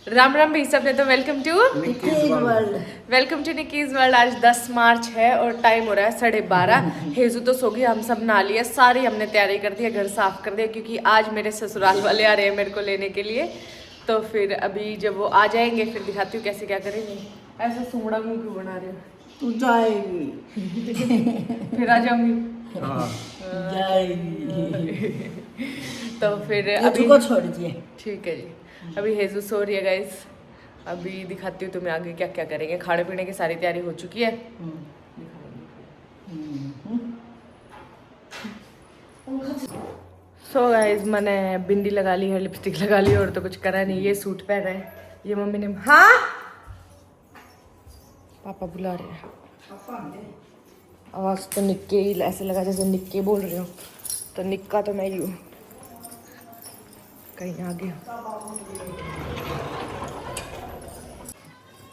राम राम भी सबने। तो वेलकम टू निकीज वर्ल्ड। आज 10 मार्च है और टाइम हो रहा है 12:30। हेजू तो सो गई, हम सब नहा लिया, सारी हमने तैयारी कर दी है, घर साफ कर दिया क्योंकि आज मेरे ससुराल वाले आ रहे हैं मेरे को लेने के लिए। तो फिर अभी जब वो आ जाएंगे फिर दिखाती हूँ कैसे क्या करेंगे। ऐसा सूंगड़ा मुंह क्यों बना रहे हो? तू जाएगी फिर आ जाऊंगी। जाएगी तो फिर अभी अभी को छोड़ दिए। ठीक है जी। अभी हेजू सो रही है गाइस। अभी दिखाती हूँ तुम्हें आगे क्या क्या करेंगे। खाने पीने की सारी तैयारी हो चुकी है। सो गाइस मैंने बिंदी लगा ली है, लिपस्टिक लगा ली और तो कुछ करा नहीं। ये सूट पहना है, ये मम्मी ने। हाँ पापा बुला रहे हैं। आवाज तो निक्के ही ऐसे लगा जैसे निक्के बोल रहे हो। तो निक्का तो मैं ही हूँ। कहीं आ गया।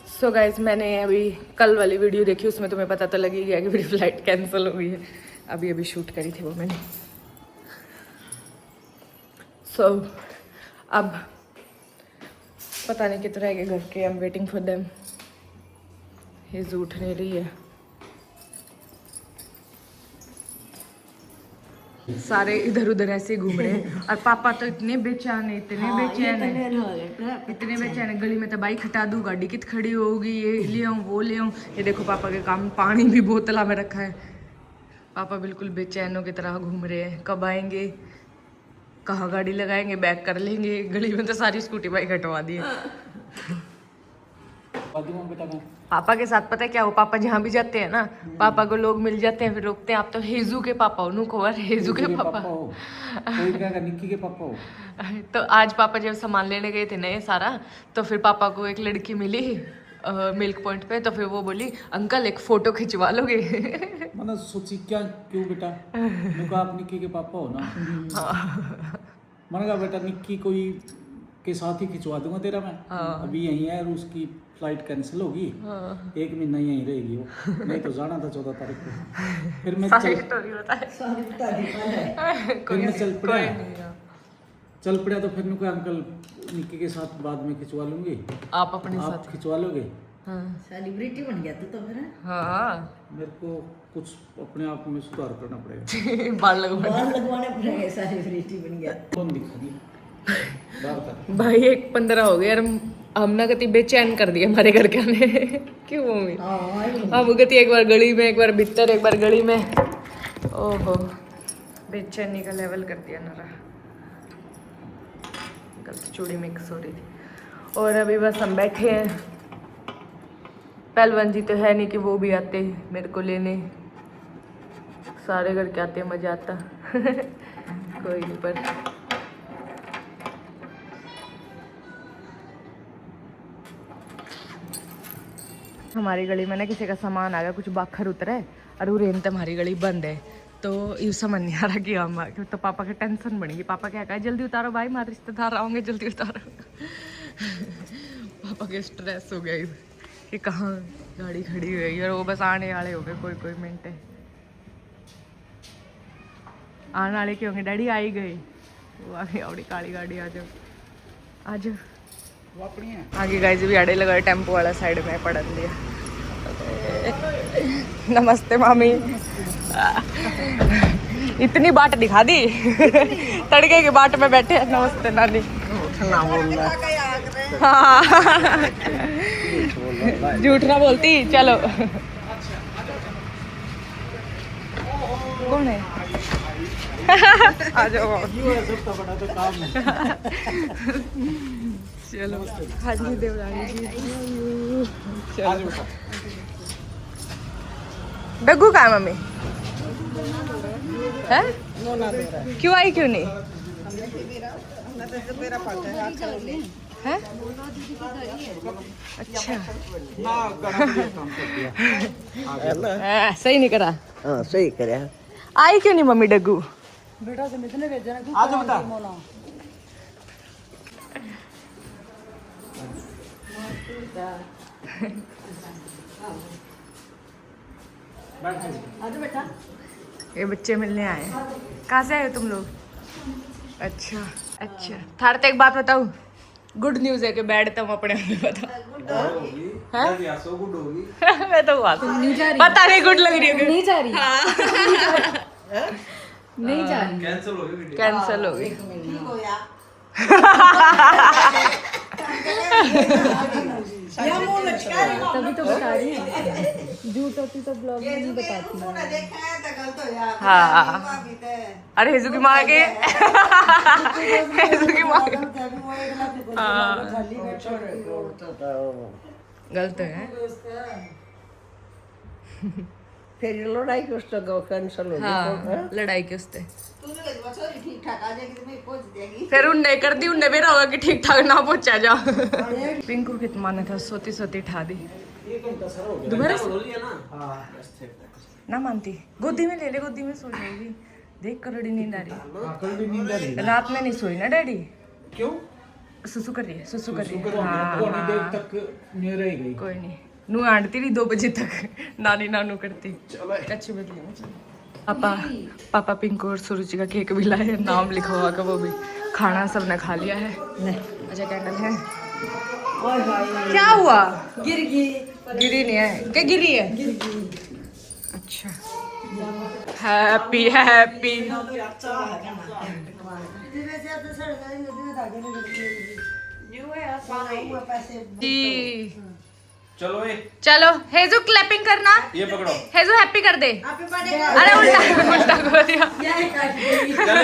सो गाइज मैंने अभी कल वाली वीडियो देखी, उसमें तुम्हें पता तो लग ही गया कि मेरी फ्लाइट कैंसिल हो गई है। अभी शूट करी थी वो मैंने। सो अब पता नहीं कितना रह गए घर के। I am waiting for them. His उठ नहीं रही है। सारे इधर उधर ऐसे घूम रहे हैं और पापा तो इतने बेचैन है, इतने बेचैन है। गली में तो बाइक हटा दूँ, गाड़ी कित खड़ी होगी, ये ले आऊँ वो ले आऊँ। ये देखो पापा के काम, पानी भी बोतला में रखा है। पापा बिल्कुल बेचैनों की तरह घूम रहे हैं। कब आएंगे, कहाँ गाड़ी लगाएंगे, बैक कर लेंगे। गली में तो सारी स्कूटी बाइक हटवा दी है। पापा के साथ पता है क्या हो, पापा जहाँ भी जाते हैं ना, पापा को लोग मिल जाते हैं फिर रोकते हैं, आप तो हेजू के पापा हो। नुको हेजू के पापा हो, कोई कहेगा निक्की के पापा हो। तो आज पापा जब सामान लेने गए थे ना ये सारा, तो फिर पापा को एक लड़की मिली मिल्क पॉइंट पे। तो फिर वो बोली अंकल एक फोटो खिंचवा लोगे? मैंने सोची क्या क्यों बेटा, मैंने कहा आप निक्की के पापा हो ना। मैंने कहा बेटा निक्की कोई के साथ ही खिंचवा दूंगा तेरा मैं। अभी यहीं है और उसकी फ्लाइट कैंसिल होगी। 1 महीना यहीं रहेगी वो, नहीं तो जाना था 14 तारीख को। फिर मैं चल पड़ा। तो फिर मैं कहा अंकल निक्की के साथ बाद में खिंचवा लूंगी, आप अपने साथ खिंचवा लोगे? सेलिब्रिटी बन गया तो फिर। हाँ मेरे को कुछ अपने आप में सुधार करना पड़ेगा। बाल लगवाने पड़ेंगे, सेलिब्रिटी बन गया। कौन दिखा दिया भाई 1:15 हो गया और हम ना गति बेचैन कर दिया हमारे घर के ने। क्यों मम्मी? हम गति एक बार गली में, एक बार भीतर, एक बार गली में। ओहो बेचैनी का लेवल कर दिया ना। गलत चूड़ी मिक्स हो रही थी। और अभी बस हम बैठे हैं। पहलवान जी तो है नहीं कि वो भी आते मेरे को लेने। सारे घर के आते, मजा आता। कोई नहीं। पर हमारी गली में ना किसी का सामान आ गया, कुछ बाखर उतरा है और रेन तो हमारी गली बंद है। तो ये समझ नहीं आ रहा कि हम तो पापा की टेंशन बनेगी। पापा क्या कहा, जल्दी उतारो भाई, हमारे रिश्तेदार आओगे, जल्दी उतारो। पापा के स्ट्रेस हो गया कि कहाँ गाड़ी खड़ी हुई है और वो बस आने वाले हो गए। कोई मिनट है आने वाले क्यों होंगे। डैडी आई गई, वो आ गई अपनी काली गाड़ी। आ जाओ आ जाओ। आगे गाइस भी आड़े लगा, टेम्पो वाला साइड में पड़न दिया। नमस्ते मामी। इतनी बाट दिखा दी। तड़के की बाट में बैठे। नमस्ते नानी। हाँ झूठ ना बोलती। चलो कौन है? आ जाओ। चलो हाँ जी देवरानी जी। डग्गू कहाँ है मम्मी? है क्यों आई, क्यों नहीं है? अच्छा सही नहीं करा। हाँ सही करे। आई क्यों नहीं मम्मी डग्गू? बेटा से मिथने भेजा ना। आ जाओ बेटा। बेटा ये बच्चे मिलने आए। कहाँ से आए हो तुम लोग? अच्छा थार तो एक बात बताऊँ, गुड न्यूज है कि बैठता हूँ अपने आप में पता है सो गुड होगी। मैं तो बात पता नहीं गुड लग रही है नहीं जा रही हाँ नहीं जा रही कैंसिल हो गई कैंसिल हो गई ठीक हो या या मुंह लटका रही हो तभी तो बता रही है झूठ होती तो ब्लॉग में नहीं बताती मुंह ना देखा है तो गलत हो या हाँ अरे हेजू की माँ के हेजू की माँ के गलत है फिर ये लड़ाई कुछ तो कैंसिल हो हाँ लड़ाई के उससे तूने कहा छोरी ठीक ठाक आ जाएगी तो मैं पहुंच देगी फिर उनने कर दी उनने मेरा होगा कि ठीक ठाक ना पहुंचा जा पिंकू की तो माने था सोती सोती ठा दी दोबारा ना मानती गोदी में ले ले गोदी में सो जाएगी देख करोड़ी नींद आ रही रात में नहीं सोई ना डैडी क्यों? सुसु कर रही है सुसु कर रही है थोड़ी देर हाँ तक नहीं रह गई। कोई नहीं नू आंटती रही 2 बजे तक नानी नानू करती अच्छी बदली में पापा पापा पिंकू और सुरुचि का केक भी लाए नाम लिखा हुआ का वो भी खाना सबने खा लिया है अच्छा कैंडल है क्या हुआ गिर गई गिरी नहीं है क्या गिरी है अच्छा हैप्पी हैप्पी जी चलो ये चलो हेजू क्लैपिंग करना ये पकड़ो। हेजू हैप्पी कर दे अरे उल्टा उल्टा कर दिया चल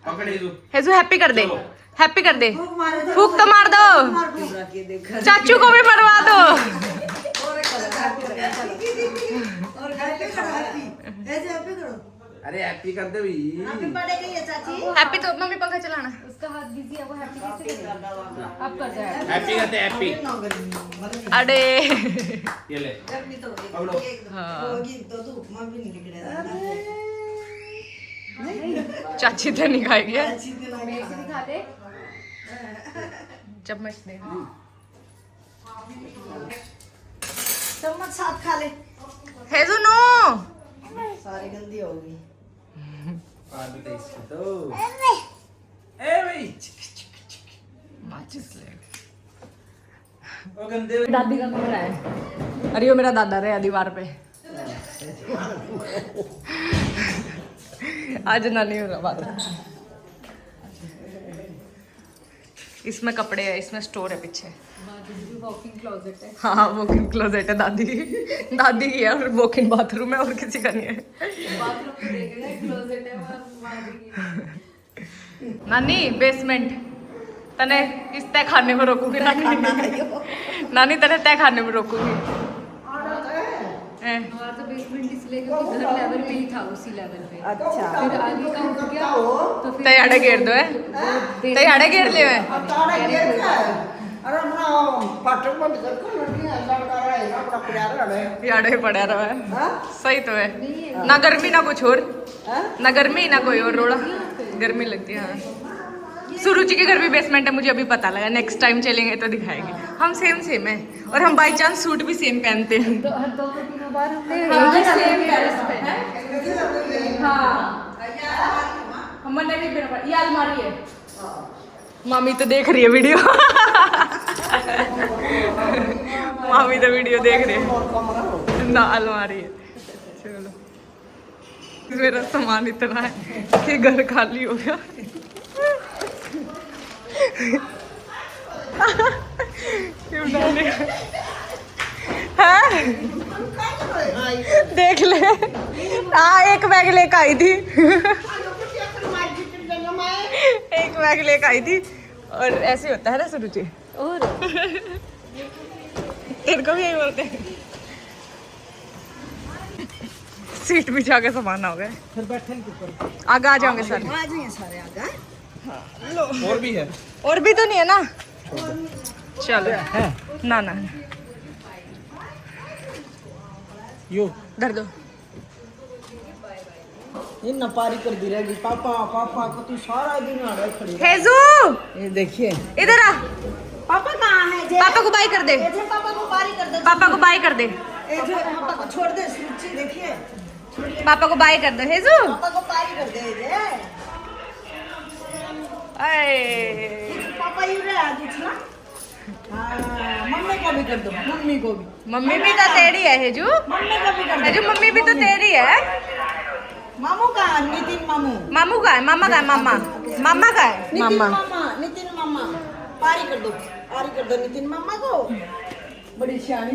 पकड़ ये हेजू हैप्पी कर दे हैप्पी कर दे फूक तो मार दो चाचू को भी मरवा दो अरे हैप्पी कर दे भाई। हैप्पी तो मम्मी पंखा चलाना उसका हाथ बिजी है वो हैप्पी कैसे करेगा आप कर रहे हैं हैप्पी करते हैप्पी। अरे ये ले पकड़ो। चाची तो नहीं खाएगी मेरे से दिखा दे चम्मच दे चम्मच साथ खा ले हेजू नो सारी गंदी होगी आदि तो इसकी तो ए भाई माचिस ले ओ गंदे दादी का कमरा है अरे वो मेरा दादा रहे दीवार पे आज ना नहीं हो रहा बात इसमें कपड़े है इसमें स्टोर है पीछे वॉकिंग क्लोजेट है हाँ वॉकिंग क्लोजेट है दादी दादी की है और वॉकिंग बाथरूम है और किसी का नहीं है बाथरूम में देख रहे हैं क्लोजेट है वहाँ नानी बेसमेंट तने इस तय खाने में रोकूंगी नानी तने तय खाने में रोकूंगी हमारा तो बेसमेंट इसलिए क्योंकि घर लेवल पे ही था उसी लेवल पे अच्छा फिर आगे का उठ गया तो फिर तय आड़े घेर दो है तय आड़े घेर लियो है अरे ना पाटक बंद कर को लड़की लड़का रहेगा बड़ा प्यारा रहे याड़े ही पड़ा रहा है हां सही तो है ना गर्मी ना कुछ और ना गर्मी ना कोई और रोड़ा गर्मी लगती है हाँ सुरुचि के घर भी बेसमेंट है मुझे अभी पता लगा नेक्स्ट टाइम चलेंगे तो दिखाएंगे हम सेम सेम है और हम बाई चांस सूट भी सेम पहनते हैं तो हर 2-3 बार हमने हाँ, सेम ड्रेस पहना हाँ हमने भी ये अलमारी है मामी तो देख रही है वीडियो मामी तो वीडियो देख रही है ना अलमारी है चलो मेरा सामान इतना है कि घर खाली हो गया देख ले हाँ एक बैग लेकर आई थी एक बैग लेकर आई थी और ऐसे होता है ना सुरुचि और तेरे को भी यही बोलते हैं सीट भी जाके सामान हो गए फिर बैठे के ऊपर आगे आ जाओगे सर आ जाइए सारे आगे और भी है और भी तो नहीं है ना चलो ना ना यो धर दो ये नपारी कर दी रहेगी पापा पापा को तू सारा दिन आ रहा खड़ी हेजू ये देखिए इधर आ पापा कहाँ है जे पापा को बाय कर दे जे पापा को पारी कर दे पापा को बाय कर दे ए जो पापा को छोड़ दे सूची देखिए पापा को बाय कर दो हेजू पापा को पारी कर दे जे पापा यू रे आज ना मम्मी को भी कर दो, मम्मी को भी। मम्मी भी तो तेरी है हेजू, मम्मी को भी कर दो। हेजू मम्मी भी तो तेरी है। मामू का नितिन मामू, मामू का है, मामा का है, मामा मामा का है, नितिन मामा। मामा, नितिन मामा पारी कर दो, पारी कर दो नितिन मामा को। बड़ी सियानी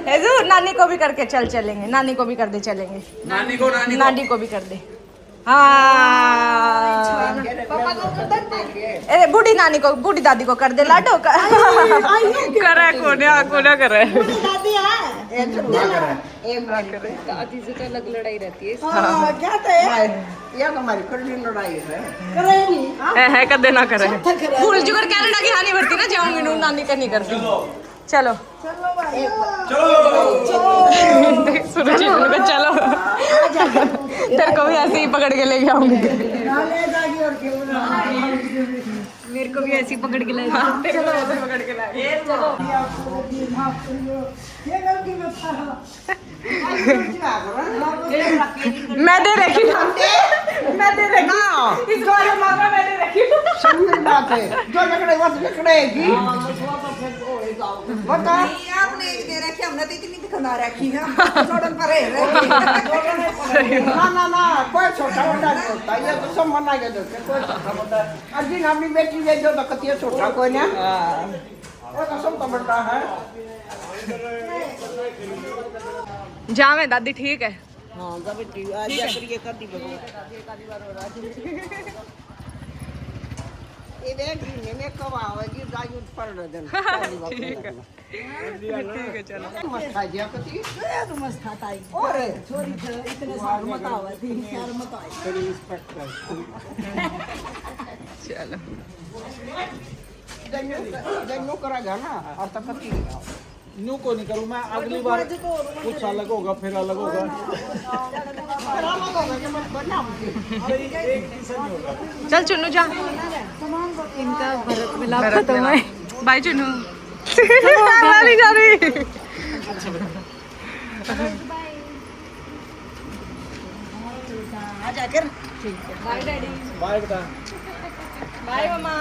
हेजू नानी को भी करके चलेंगे, नानी को भी कर दे चलेंगे, नानी को भी कर दे। हाँ पापा को कर दे। ए बूढ़ी नानी को, बूढ़ी दादी को कर दे लाडो का। करे कोने करे। दादी है एक बार करे। दादी से तो अलग लड़ाई रहती है। हाँ क्या तो है ये हमारी कड़ी लड़ाई है। करे नहीं है कदे ना करे। भूल जुगर कनाडा की हानि भरती ना जाऊंगी नू नानी का नहीं करती। चलो चलो भाई सूरज को चलो, तेरे को भी ऐसे ही पकड़ के ले जाऊंगी। ले जागी और क्यों ना मेरे को भी ऐसी पकड़ के लाई। तेरे को ऐसे पकड़ के लाए। ये गलती मत करो। मैं दे रखी मैं दे रखी इस बार मामा मैं दे रखी। सही बात है, जो लकड़े बस लकड़ेगी। बता आपने एक दे रखी, हमने तो इतनी दिखा रखी है, जोड़न पर है। ना कोई छोटा बड़ा नहीं होता, ये तो सब मना के देते कोई छोटा बड़ा। अजी अपनी बेटी ले जो तो कतिया छोटा कोई ना, वो तो सब तो बड़ा है। जावे दादी ठीक है। हाँ जब आज ये कर दी बबू ये देख में कब आवेगी जागी पर दिन ठीक है चलो। मस्त खा दिया कति तो मस्त खाता है। और छोरी इतने साल मत आवा थी, यार मत आए। चलो जन्नू करेगा ना और तब कति न्यू को नहीं करूँ मैं, अगली बार कुछ अलग होगा, फिर अलग होगा। चल चुन्नू जा। इनका भरत मिलाप खत्म है। बाय चुन्नू। वाली जा रही। आ जाकर बाय डैडी। बाय बेटा। बाय मम्मा।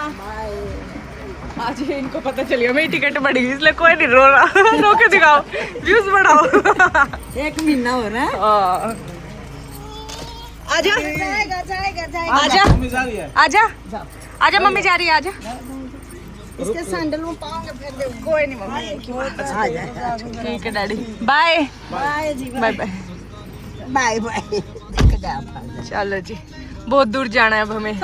आज ही इनको पता चलिए मेरी टिकट बढ़ गई, इसलिए कोई नहीं रो रहा। रो के दिखाओ, व्यूज बढ़ाओ। एक महीना हो रहा है। आजा जाएगा जाएगा जाएगा। आजा मम्मी जा रही है। आजा आजा मम्मी जा रही है, आजा। इसके सैंडल में पाऊंगे फिर दे। कोई नहीं मम्मी। आ जाएगा। ठीक है डैडी, बाय बाय जी बाय बाय। Bye bye. देख जा चलो जी, बहुत दूर जाना है अब हमें।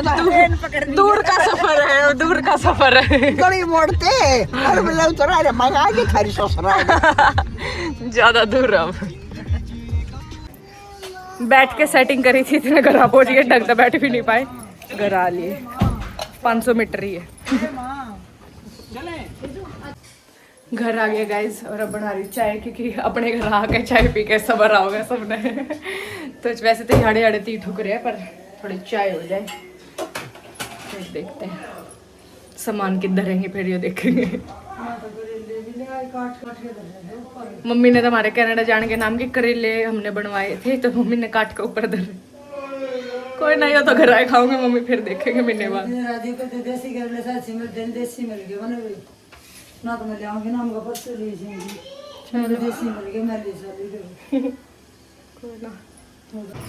ट्रेन पकड़ दूर का सफर है, दूर का सफर है। गली मोड़ते और बिल्ला उतरा रे मंगा के थारी ससुरा ज्यादा दूर अब। बैठ के सेटिंग करी थी, इतने घर पहुंच गए, ढंग से बैठ भी नहीं पाए, घर आ लिए। 500 मीटर ही है। घर आ गए गाइस, और अब बना रही चाय, क्योंकि अपने घर आके चाय पी के सबर आओगे सबने। तो वैसे तो हाड़े हाड़े ती ठुक रहे हैं, पर थोड़ी चाय हो जाए फिर देखते हैं सामान किधर रहेंगे, फिर ये देखेंगे। मम्मी ने तो हमारे कनाडा जाने के नाम के करेले हमने बनवाए थे, तो मम्मी ने काट के ऊपर धरे। कोई नहीं हो तो घर आए खाऊंगे मम्मी, फिर देखेंगे महीने बाद। देसी करेले साची मिल देसी मिल गए बने हुए ना, तो मैं ले आऊंगी ना, हमका परसों ले जाएंगी। चलो देसी मिल गए, मैं ले चली।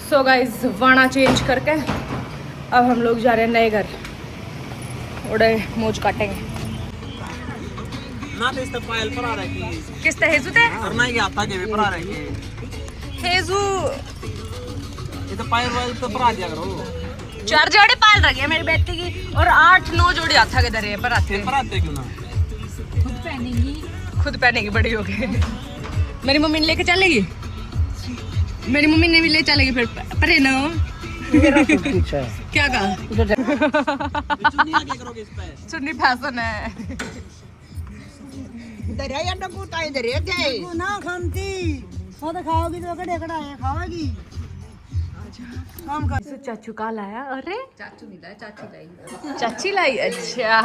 सो गाइस वाणा चेंज करके अब हम लोग जा रहे हैं नए घर, उड़े मौज काटेंगे। ना तो इस पायल पर आ रही है, किस तरह हेजू थे और ना ये आता के पर आ रही है। हेजू ये तो पायल वायल तो पर आ दिया करो। 4 जोड़े पाल रखे हैं मेरी बेटी की, और 8-9 जोड़ी हाथा के धरे हैं, पर आते पर आते क्यों ना? खुद पहनेगी, बड़ी हो गई। मेरी मम्मी ने लेके चलेगी, मेरी मम्मी ने भी ले चलेगी फिर परे ना। क्या कहा? चुन्नी आगे करोगे इस पे? चुन्नी फैशन है। दरिया या डंगू ताई दरिया जाए ना खाती वो तो खाओगी तो कड़े कड़ाए खाओगी। तो चाचू का लाया? अरे चाचू नहीं लाया, चाची लाई। चाची लाई? अच्छा,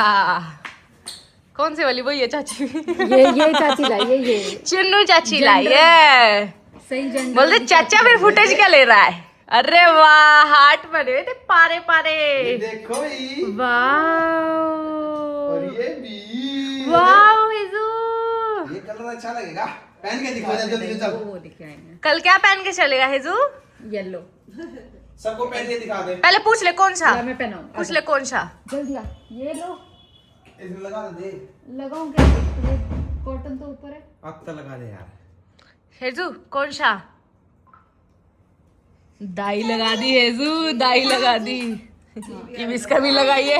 कौन से वाली? वही है चाची। ये चाची लाई है, ये चुन्नू चाची लाई है। सही जन बोलते चाचा फिर फुटेज क्या ले रहा है? अरे वाह हार्ट बने हुए थे पारे पारे। देखो ही वाह ये भी वाह हिजू ये कलर अच्छा लगेगा। पहन के दिखा दे जल्दी चल। वो दिखाएंगे कल क्या पहन के चलेगा हिजू? येलो। सबको पहन के दिखा दे। पहले पूछ ले कौन सा, मैं पहनाऊं पूछ ले कौन सा। जल्दी आ ये लो इसमें लगा दे। लगाऊं क्या? कॉटन तो ऊपर है। अब तो लगा दे यार। हेजू कौन सा? दाई लगा दी हेजू, दाई लगा दी। ये इसका भी लगाइए।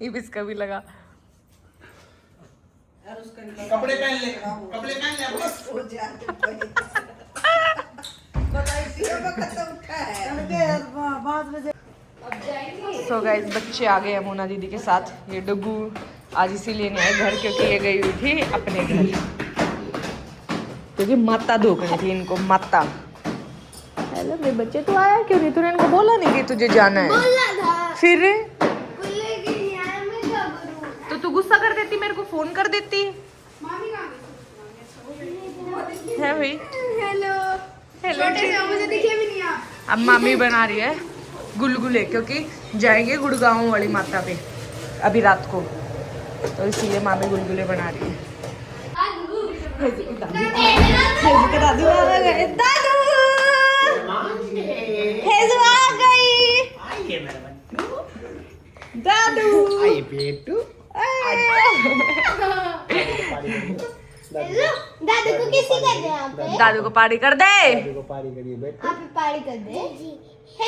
ये इसका भी लगा। कपड़े पहन ले, कपड़े पहन ले अपने। सो गाइस बच्चे आ गए हैं मोना दीदी के साथ। ये डुगू आज इसीलिए नहीं आए घर क्योंकि ये गई हुई थी अपने घर, क्योंकि माता धोखनी थी इनको माता। हेलो मेरे बच्चे, तो आया क्यों नहीं? तूने इनको बोला नहीं कि तुझे जाना है? बोला था फिर लेकिन यार मैं क्या करूं? तो तू गुस्सा कर देती, मेरे को फोन कर देती है भाई। हेलो हेलो छोटे से हो, मुझे दिखे भी नहीं आप। अब मामी बना रही है गुलगुले, क्योंकि जाएंगे गुड़गांव वाली माता पे अभी रात को, तो इसलिए मामी गुलगुले बना रही है। दादू आ गए, दादू हेजू आ गई, दादू आई बेटू दादू को किसी कर दे यहाँ पे। दादू को पार्टी कर दे। को पारी करिए बेटा। आप पारी कर दे।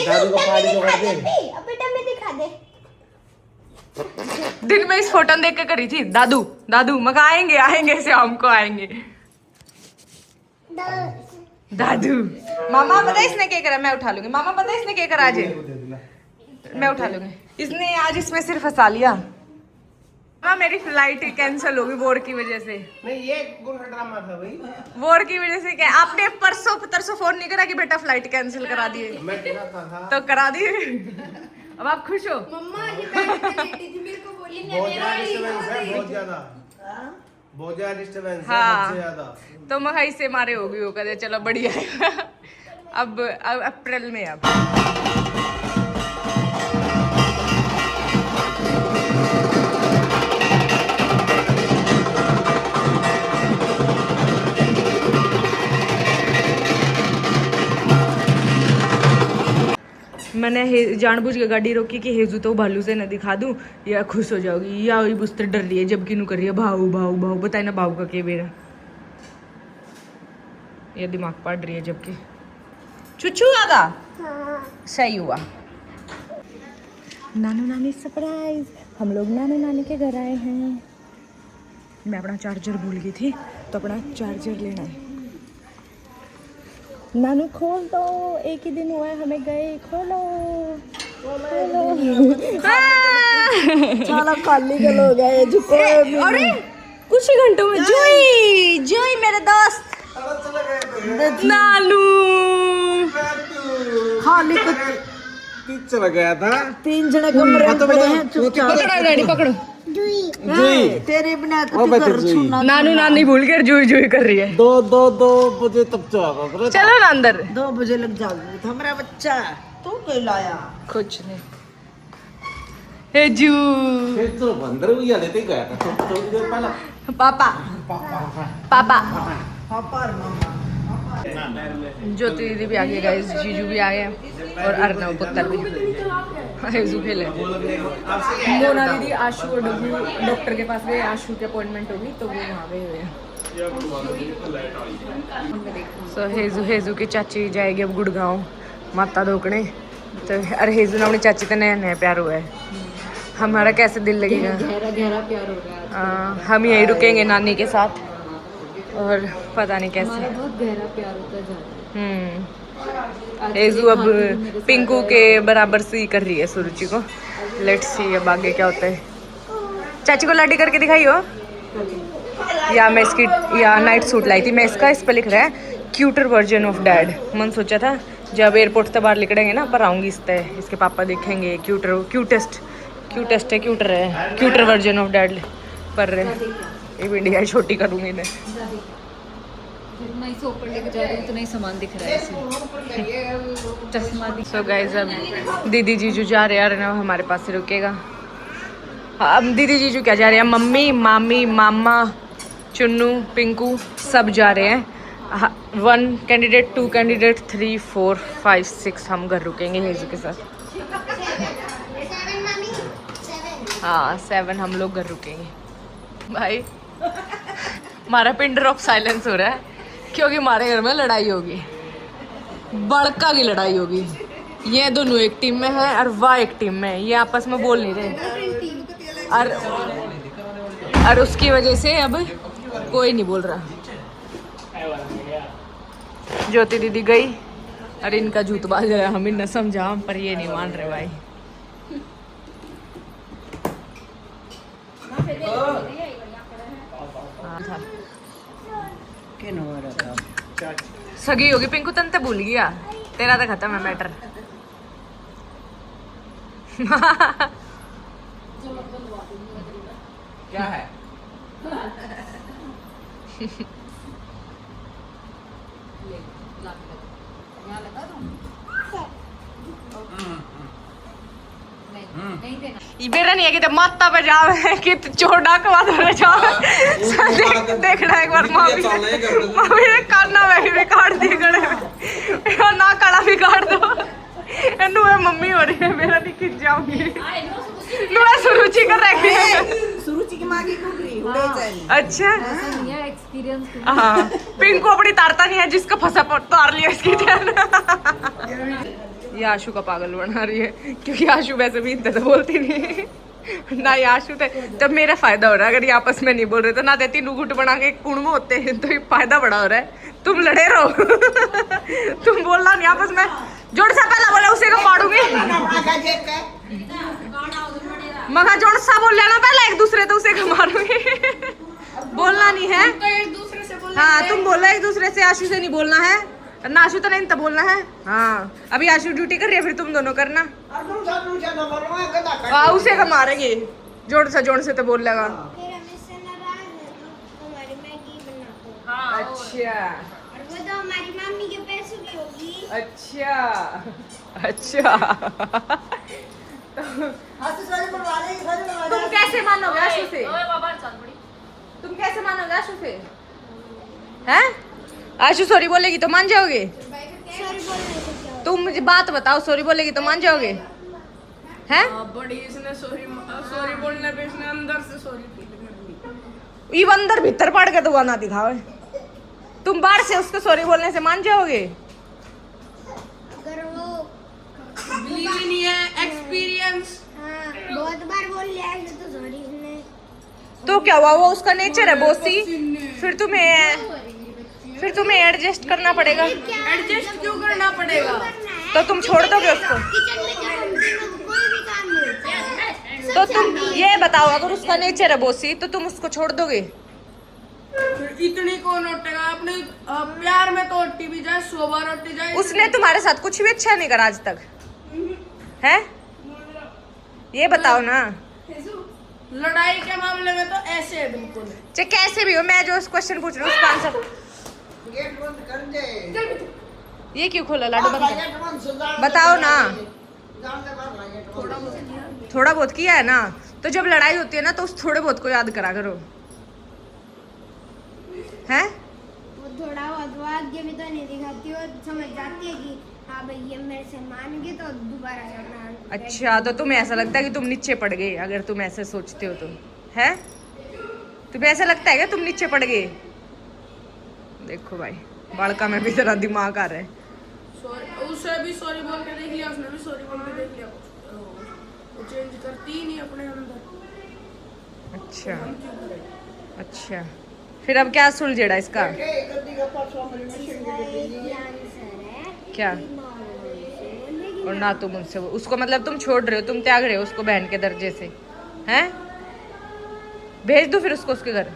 दादू को पारी तो कर दे। अब बेटा मैं दिखा दे। दिन में इस फोटो देख के करी थी दादू दादू मगा आएंगे आएंगे शाम को आएंगे। दादू मामा पता है इसने क्या करा? मैं उठा लूंगी। मामा पता है इसने क्या करा? आज मैं उठा लूंगी। इसने आज इसमें सिर्फ फंसा लिया। हाँ मेरी फ्लाइट कैंसिल होगी वोर की वजह से। नहीं ये कौन सा ड्रामा था भाई? वोर की वजह से क्या? आपने परसों फोन नहीं करा कि बेटा फ्लाइट कैंसिल करा दिए? मैं करा था। तो करा दिए। अब आप खुश हो? मम्मा ये बैठ के लेटी थी, मेरे को बोली बहुत ज्यादा डिस्टरबेंस है, बहुत ज्यादा। बहुत ज्यादा डिस्टरबेंस है, हाँ। सबसे ज्यादा। तो मगाई से मारे होगी वो कहते चलो बढ़िया है। अब अप्रैल में अब मैंने जानबूझ के गाड़ी रोकी कि हेजू तो भालू से न दिखा दूं या खुश हो जाओगी, या वही बुस्तर डर रही है जबकि नू कर रही है भाऊ भाऊ भाऊ। बताए ना भाऊ का के बेरा ये दिमाग पड़ रही है जबकि चुचू आगा। सही हुआ। नानू नानी सरप्राइज, हम लोग नानू नानी के घर आए हैं। मैं अपना चार्जर भूल गई थी तो अपना चार्जर लेना है। नानू खोल दो, एक ही दिन हुआ है हमें गए, खोलो साला खाली गल हो गए झुको अरे कुछ ही घंटों में जोई जोई मेरे दोस्त नानू खाली कुछ चला गया था। 3 जने कमरे में पड़े हैं चुपचाप। पकड़ो डैडी पकड़ो। तेरे बिना तो घर छूना। नानू नानी भूल कर जोई जोई कर रही है। 2 बजे तक चला। चलो ना अंदर। 2 बजे लग जाऊंगी तो हमारा बच्चा तू क्यों लाया? कुछ नहीं। हेजू फिर तो बंदर हुई लेते गया था थोड़ी देर पहले। पापा पापा पापा और मामा। ज्योति दीदी भी आ गई, गाइस जीजू भी आ गए और अर्नव पुत्र भी। हेजू खेले। मोना दीदी आशु और डब्बू डॉक्टर के पास गए, आशु की अपॉइंटमेंट होगी तो वो वहाँ गए हुए हैं। सो हेजू की चाची जाएगी अब गुड़गांव माता धोकने। तो अरे हेजू ने अपनी चाची का नया नया प्यार हुआ है, हमारा कैसे दिल लगेगा। गहरा गहरा प्यार हो गया। हम यहीं रुकेंगे नानी के साथ और पता नहीं कैसे। बहुत गहरा प्यार होता जा रहा है। हेजू अब पिंकू के बराबर सी कर रही है सुरुचि को। लेट्स सी अब आगे क्या होता है। चाची को लाडी करके दिखाई हो। या मैं इसकी या नाइट सूट लाई थी मैं इसका, इस पर लिख रहा है क्यूटर वर्जन ऑफ डैड। मन सोचा था जब एयरपोर्ट से बाहर निकलेंगे ना पर आऊँगी इस तरह, इसके पापा देखेंगे क्यूटेस्ट है क्यूटर वर्जन ऑफ डैड पर ये वीडियो छोटी करूँगी मैं। फिर मैं इसे ऊपर लेके जा रही हूँ, उतना ही सामान दिख रहा है इसमें। चश्मा दिख। सो गाइस अब दीदी जीजू जा रहे हैं और ना हमारे पास से रुकेगा। हाँ, अब दीदी जीजू क्या जा रहे हैं, मम्मी मामी मामा चुन्नू पिंकू सब जा रहे हैं। 1 कैंडिडेट 2 कैंडिडेट 3 4 5 6 हम घर रुकेंगे हेजू के साथ। 7 मम्मी 7। हाँ 7 हम लोग घर रुकेंगे। भाई हमारा पिन ड्रॉप साइलेंस हो रहा है क्योंकि हमारे घर में लड़ाई होगी, बड़का की लड़ाई होगी। ये दोनों एक टीम में है और वह एक टीम में है, ये आपस में बोल नहीं रहे और उसकी वजह से अब कोई नहीं बोल रहा। ज्योति दीदी गई और इनका जूत बाज रहा है, हम इन्हें समझा पर ये नहीं मान रहे भाई। सगी होगी पिंकू तन तो भूल गया, तेरा तो खत्म है मैटर। क्या है बेरा नहीं है कि तो माता पे जावे कि चोर डाक वाद हो जावे। देखना एक बार मामी ने काटना वैसे भी काट दिए गड़े में ना काड़ा भी काट दो। नु मम्मी हो रही है, मेरा नहीं खिंच जाऊंगी। नु सुरुचि कर रखी है, सुरुचि की माँ की कुकरी उड़े जाए। अच्छा एक्सपीरियंस। हाँ पिंकू अपनी तारता नहीं है, जिसका फंसा तार लिया इसकी जान। ये आशु का पागल बना रही है क्योंकि आशु वैसे भी इतना तो बोलती नहीं ना। ये आशु थे तब मेरा फायदा हो रहा है, अगर ये आपस में नहीं बोल रहे तो ना देती नुगुट बना के कुण में होते हैं, तो ये फायदा बड़ा हो रहा है। तुम लड़े रहो तुम बोलना नहीं आपस में। जोड़ सा पहला बोला उसे को मारूंगी, मगर जोड़ सा बोल लेना पहला एक दूसरे तो उसे को मारूंगी। बोलना नहीं है एक दूसरे से बोलना। हाँ तुम बोलो एक दूसरे से, आशु से नहीं बोलना है ना, आशु तो नहीं तो बोलना है। हाँ अभी आशु ड्यूटी कर रही है, फिर तुम दोनों करना। उसे का मारेंगे, जोड़ से तो बोल लेगा। फिर हम इससे नाराज हैं तो हमारी मैगी बना दो। अच्छा और वो तो हमारी मम्मी के पैसों की होगी। अच्छा अच्छा तुम कैसे मानोगे आशु से, तुम कैसे मानोगे आशु से? हैं आशु सॉरी बोलेगी तो मान जाओगे? सॉरी बोलने से क्या होता तुम मुझे बात बताओ, सॉरी बोलेगी तो मान जाओगे? हैं बड़ी इसने सॉरी बोलने पे इसने अंदर से सॉरी फील कर ली। ये अंदर भीतर पड़ के तो ना दिखावे। तुम बाहर से उसको सॉरी बोलने से मान जाओगे? अगर वो बिलीव ही नहीं है, एक्सपीरियंस। हाँ बहुत बार बोल लिया है तो सॉरी उसने। तो क्या हुआ, वो उसका नेचर है बोसी, फिर तुम्हें एडजस्ट करना पड़ेगा। एडजस्ट क्यों करना पड़ेगा? तो तुम छोड़ दोगे उसको? किचन में जब हम तीनों कोई भी काम नहीं होता है। तो तुम ये बताओ, अगर उसका नेचर है बोसी तो तुम उसको छोड़ दोगे? फिर इतनी कौन उठेगा? अपने प्यार में तो उठी भी जाए, 100 बार उठी जाए। उसने तुम्हारे साथ कुछ भी अच्छा नहीं करा आज तक, है? ये बताओ ना। लड़ाई के मामले में तो ऐसे है बिल्कुल। चाहे कैसे भी हो, मैं जो क्वेश्चन पूछ रही हूँ उसका आंसर। गेट बंद कर दे। ये क्यों खोला लाडू? गेट बंद से बताओ ना। थोड़ा बहुत थोड़ा बहुत किया है ना, तो जब लड़ाई होती है ना तो उस थोड़े बहुत को याद करा करो, हैं? वो थोड़ा बहुत वो आगे भी तो नहीं दिखाती हो, समझ जाती है कि हाँ भाई ये मेरे से मान गए तो दोबारा करना। अच्छा तो तुम्हें ऐसा लगता है कि तुम नीचे पड़ गए? अगर तुम ऐसे सोचते हो तो, है? तुम्हें ऐसा लगता है कि तुम नीचे पड़ गए? देखो भाई बालका में भी जरा दिमाग आ रहा है। उसे भी सॉरी बोल के देख लिया, उसने भी सॉरी बोल के देख लिया। वो चेंज करती ही नहीं अपने अंदर। अच्छा अच्छा फिर अब क्या सुलझेड़ा इसका? क्या? और ना तुम उनसे उसको मतलब तुम छोड़ रहे हो, तुम त्याग रहे हो उसको बहन के दर्जे से, हैं? भेज दो फिर उसको उसके घर।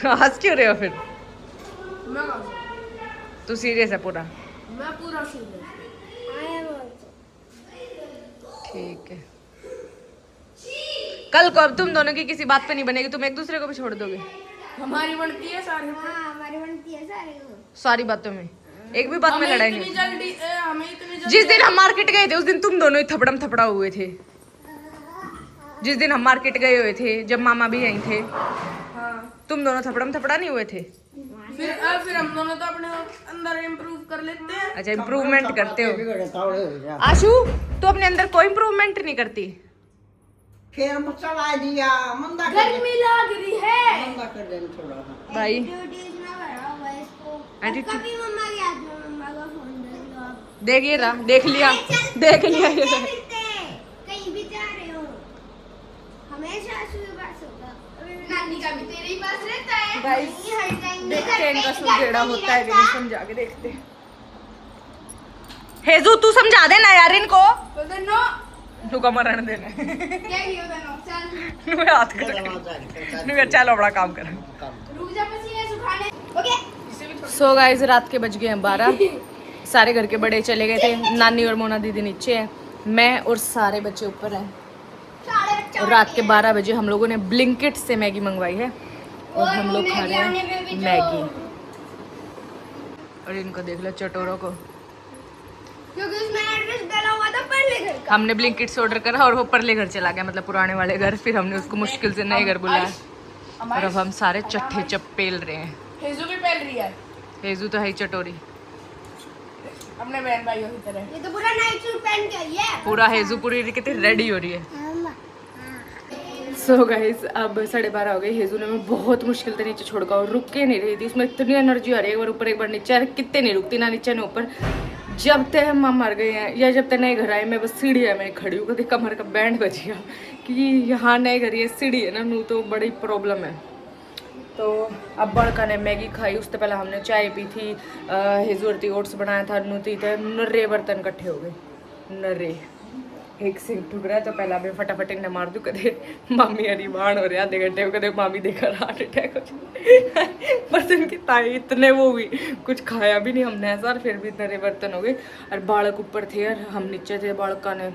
हंस क्यों रहे हो फिर? मैं कहाँ से? तू सीरियस है पूरा? मैं पूरा सीरियस। ठीक है कल को अब तुम दोनों की किसी बात पे नहीं बनेगी, तुम एक दूसरे को भी छोड़ दोगे हमारी बनती है सारी। हाँ हमारी बनती है सारे को। सारी बातों में, एक भी बात में लड़ाई नहीं होती। हमें इतनी जल्दी जिस दिन हम मार्केट गए थे उस दिन तुम दोनों ही थपड़म थपड़ा हुए थे। जिस दिन हम मार्केट गए हुए थे, जब मामा भी यहीं थे, तुम दोनों थपड़म थपड़ा नहीं हुए थे। फिर हम दोनों तो अपने अंदर इम्प्रूव कर लेते हैं। अच्छा, इम्प्रूवमेंट करते हो। बिगड़े तावड़े हो जा। आशु, तू अपने अंदर कोई इम्प्रूवमेंट नहीं करती। फिर हम चला दिया, मंदा कर गर्मी लग रही है। मंदा कर देना थोड़ा। भाई ड्यूटीज ना बढ़ाओ भाई इसको। Attitude- कभी मम्मा के हाथ में मम्मा का फोन दे दो आप। देखिए रहा, देख लिया, देख लिया ये। कहीं भी जा रहे हो हमेशा आशु के पास होगा। नानी का भी तेरे ही पास रहता है। Guys, हर टाइम देखते हैं इनका सुलझेड़ा होता है कि नहीं, समझा के देखते हैं। हेजू तू समझा देना यार इनको। नु का मरण देना। क्या ही होता नुकसान। नु हाथ कर। नु चलो बड़ा काम कर। रुक जा पसीने सुखाने। ओके। सो गाइस, रात के बज गए हैं 12। सारे घर के बड़े चले गए थे, नानी और मोना दीदी नीचे हैं, मैं और सारे बच्चे ऊपर हैं। और रात के 12 बजे हम लोगों ने ब्लिंकिट से मैगी मंगवाई है और हम लोग खा रहे हैं मैगी। और इनको देख लो चटोरों को। क्योंकि उसमें एड्रेस डाला हुआ था परले घर का। हमने ब्लिंकिट से ऑर्डर करा और वो परले घर चला गया, मतलब पुराने वाले घर। फिर हमने उसको मुश्किल से नए घर बुलाया और अब हम सारे चट्टे चप्पेल रहे हैं। हेजू भी पहन रही है हेजू तो है ही चटोरी, अपने बहन भाइयों की तरह। ये तो पूरा नाइट सूट पहन के आई है। पूरा हेजू पूरी कितनी रेडी हो रही है। सो गाइस, अब 12:30 हो गए। हेजू ने मैं बहुत मुश्किल से नीचे छोड़ और रुक के नहीं रही थी, उसमें इतनी एनर्जी आ रही है, एक बार ऊपर एक बार नीचे, अरे कितने नहीं रुकती, ना नीचे ना ऊपर। जब तक हम मर गए हैं या जब तक नए घर आए, मैं बस सीढ़ी है मैं खड़ी हूँ, कभी कमर का बैंड बच गया कि यहाँ नए घर, ये सीढ़ी है ना नू, तो बड़ी प्रॉब्लम है। तो अब बड़का ने मैगी खाई, उससे पहले हमने चाय पी थी, हेजूरती ओट्स बनाया था, नूती थे, नर्रे बर्तन इकट्ठे हो गए, नर्रे। एक सिंह ठुक रहा है तो पहला मैं फटाफट इन्हें मार दूँ, कदे मामी अरिबान हो रहे आधे घंटे में, कदे मामी देखा हार्ट अटैक हो जाए। बस इनकी ताई इतने वो हुई, कुछ खाया भी नहीं हमने ऐसा, फिर भी इतने बर्तन हो गए। और बालक ऊपर थे और हम नीचे थे, बालका ने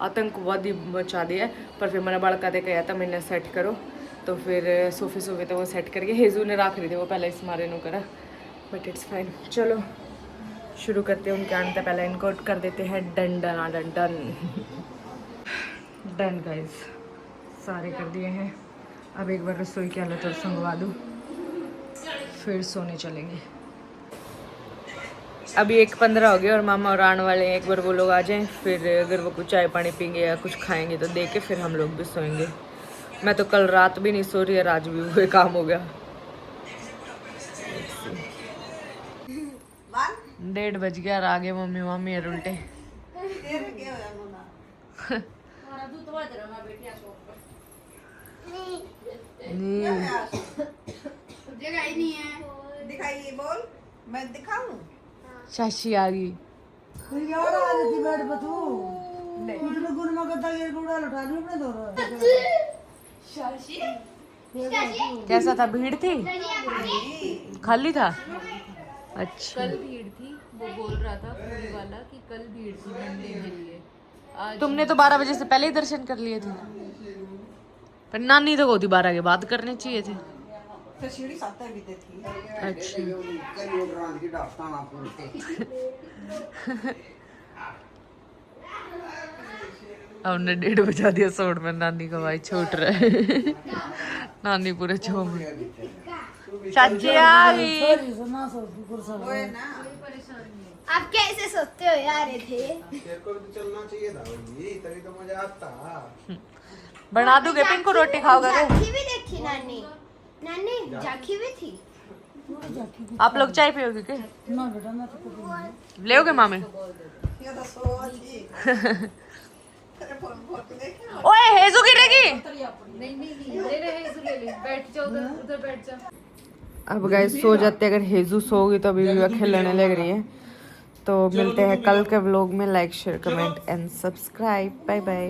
आतंकवादी मचा दिया। पर फिर मैंने बालका दे कहा था मैंने सेट करो, तो फिर सोफे तो वो सेट करके हेजू ने रख रही थी, वो पहले इस मारे नो करा, बट इट्स फाइन। चलो शुरू करते हैं, उनके आने से पहले इनको कर देते हैं done done done done done. Guys सारे कर दिए हैं, अब एक बार रसोई की हालत और संगवा दूँ, फिर सोने चलेंगे। अभी 1:15 हो गया और मामा और आने वाले हैं, एक बार वो लोग आ जाएं, फिर अगर वो कुछ चाय पानी पीएंगे या कुछ खाएंगे तो दे के फिर हम लोग भी सोएंगे। मैं तो कल रात भी नहीं सो रही है, आज भी वही काम हो गया। 1:30 बज गया और आगे मम्मी मामी और उल्टे। जगह ही नहीं है। दिखाइए, बोल मैं दिखाऊं। चाची आ गई। यार आ रही थी बेड पे तू इतना गुण में करता ये गुड़ा लटा लूं अपने दौर। कैसा था, भीड़ थी, खाली था? अच्छा, कल भीड़ थी, वो बोल रहा था पूरी वाला कि कल भीड़ थी मंडे के लिए। आज तुमने तो 12 बजे से पहले ही दर्शन कर लिए थे, पर नानी तो होती 12 के बाद करने चाहिए थे। फिर सीढ़ी साथ भी थी। अच्छा, हमने 1:30 बजा दिया सोट में, नानी का भाई छूट रहा है। नानी पूरे झूम चाची आ गई। सुना सो शुक्र सब आप कैसे सोते हो यार? ये थे तेरे को भी तो चलना चाहिए था भाई, तभी तो मजा आता। बना दूंगे पिंकू, रोटी खाओगे? झांकी भी देखी नानी, नानी झांकी भी थी। आप लोग चाय पियोगे क्या? ना बेटा मैं तो कुछ लेओगे मामे? ये तो सो अच्छी। ओए हेजू गिरेगी। नहीं ले रहे हैं, ले ले, बैठ जाओ उधर बैठ जाओ। अब गाइस सो जाते, अगर हेजू सोगी तो अभी भी खेलने लग रही है। तो मिलते हैं कल के व्लॉग में। Like share comment and subscribe. Bye bye.